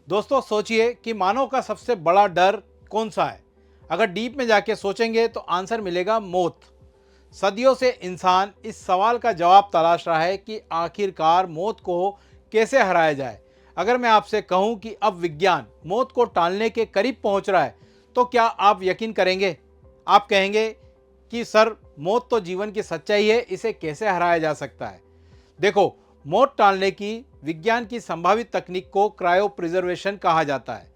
दोस्तों सोचिए कि मानव का सबसे बड़ा डर कौन सा है। अगर डीप में जाके सोचेंगे तो आंसर मिलेगा मौत। सदियों से इंसान इस सवाल का जवाब तलाश रहा है कि आखिरकार मौत को कैसे हराया जाए। अगर मैं आपसे कहूं कि अब विज्ञान मौत को टालने के करीब पहुंच रहा है, तो क्या आप यकीन करेंगे? आप कहेंगे कि सर, मौत तो जीवन की सच्चाई है, इसे कैसे हराया जा सकता है? देखो, मौत टालने की विज्ञान की संभावित तकनीक को क्रायो प्रिजर्वेशन कहा जाता है।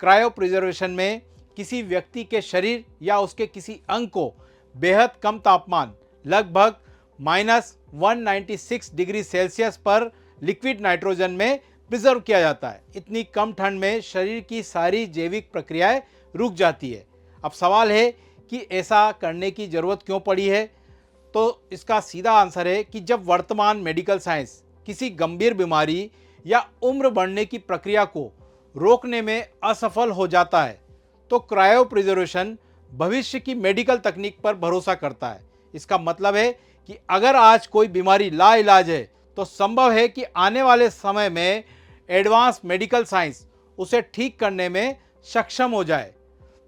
क्रायो प्रिजर्वेशन में किसी व्यक्ति के शरीर या उसके किसी अंग को बेहद कम तापमान, लगभग -196 डिग्री सेल्सियस पर लिक्विड नाइट्रोजन में प्रिजर्व किया जाता है। इतनी कम ठंड में शरीर की सारी जैविक प्रक्रियाएं रुक जाती है। अब सवाल है कि ऐसा करने की जरूरत क्यों पड़ी है? तो इसका सीधा आंसर है कि जब वर्तमान मेडिकल साइंस किसी गंभीर बीमारी या उम्र बढ़ने की प्रक्रिया को रोकने में असफल हो जाता है, तो क्रायो प्रिजर्वेशन भविष्य की मेडिकल तकनीक पर भरोसा करता है। इसका मतलब है कि अगर आज कोई बीमारी लाइलाज है, तो संभव है कि आने वाले समय में एडवांस मेडिकल साइंस उसे ठीक करने में सक्षम हो जाए।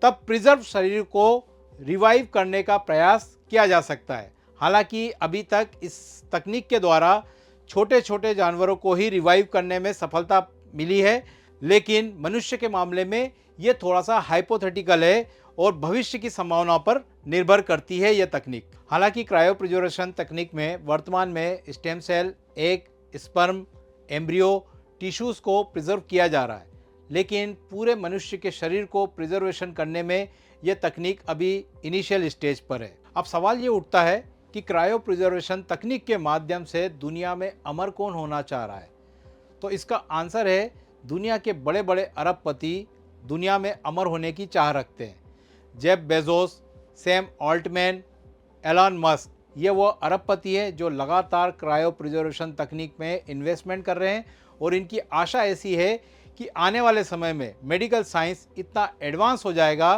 तब प्रिजर्व शरीर को रिवाइव करने का प्रयास किया जा सकता है। हालांकि अभी तक इस तकनीक के द्वारा छोटे छोटे जानवरों को ही रिवाइव करने में सफलता मिली है, लेकिन मनुष्य के मामले में ये थोड़ा सा हाइपोथेटिकल है और भविष्य की संभावनाओं पर निर्भर करती है यह तकनीक। हालांकि क्रायोप्रिजर्वेशन तकनीक में वर्तमान में stem cell, egg, sperm, embryo, tissues को प्रिजर्व किया जा रहा है, लेकिन पूरे मनुष्य के शरीर को प्रिजर्वेशन करने में यह तकनीक अभी इनिशियल स्टेज पर है। अब सवाल ये उठता है कि क्रायो प्रिजर्वेशन तकनीक के माध्यम से दुनिया में अमर कौन होना चाह रहा है? तो इसका आंसर है, दुनिया के बड़े बड़े अरबपति दुनिया में अमर होने की चाह रखते हैं। Jeff Bezos, Sam Altman, Elon Musk, ये वो अरबपति है जो लगातार क्रायो प्रिजर्वेशन तकनीक में इन्वेस्टमेंट कर रहे हैं, और इनकी आशा ऐसी है कि आने वाले समय में मेडिकल साइंस इतना एडवांस हो जाएगा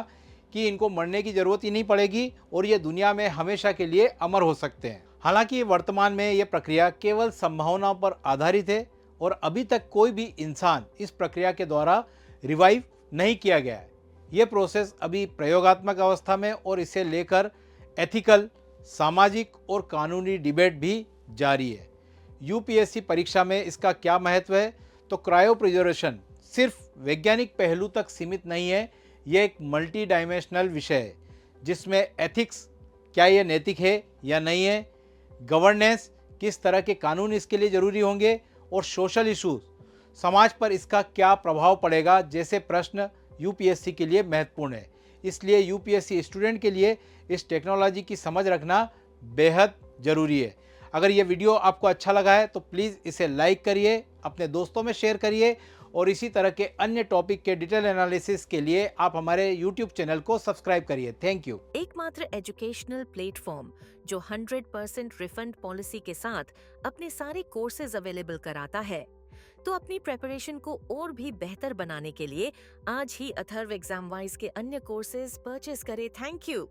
कि इनको मरने की ज़रूरत ही नहीं पड़ेगी और ये दुनिया में हमेशा के लिए अमर हो सकते हैं। हालांकि वर्तमान में ये प्रक्रिया केवल संभावनाओं पर आधारित है और अभी तक कोई भी इंसान इस प्रक्रिया के द्वारा रिवाइव नहीं किया गया है। ये प्रोसेस अभी प्रयोगात्मक अवस्था में और इसे लेकर एथिकल, सामाजिक और कानूनी डिबेट भी जारी है। यूपीएससी परीक्षा में इसका क्या महत्व है? तो क्रायो प्रिजर्वेशन सिर्फ वैज्ञानिक पहलू तक सीमित नहीं है, ये एक मल्टी डायमेंशनल विषय है जिसमें एथिक्स, क्या ये नैतिक है या नहीं है, गवर्नेंस, किस तरह के कानून इसके लिए ज़रूरी होंगे, और सोशल इश्यूज, समाज पर इसका क्या प्रभाव पड़ेगा, जैसे प्रश्न यूपीएससी के लिए महत्वपूर्ण है। इसलिए यूपीएससी स्टूडेंट के लिए इस टेक्नोलॉजी की समझ रखना बेहद ज़रूरी है। अगर ये वीडियो आपको अच्छा लगा है तो प्लीज़ इसे लाइक करिए, अपने दोस्तों में शेयर करिए, और इसी तरह के अन्य टॉपिक के डिटेल एनालिसिस के लिए आप हमारे YouTube चैनल को सब्सक्राइब करिए। Thank you. एकमात्र एजुकेशनल प्लेटफॉर्म जो 100% रिफंड पॉलिसी के साथ अपने सारे कोर्सेज अवेलेबल कराता है। तो अपनी प्रेपरेशन को और भी बेहतर बनाने के लिए आज ही अथर्व एग्जाम वाइज के अन्य कोर्सेज परचेज करें। Thank you.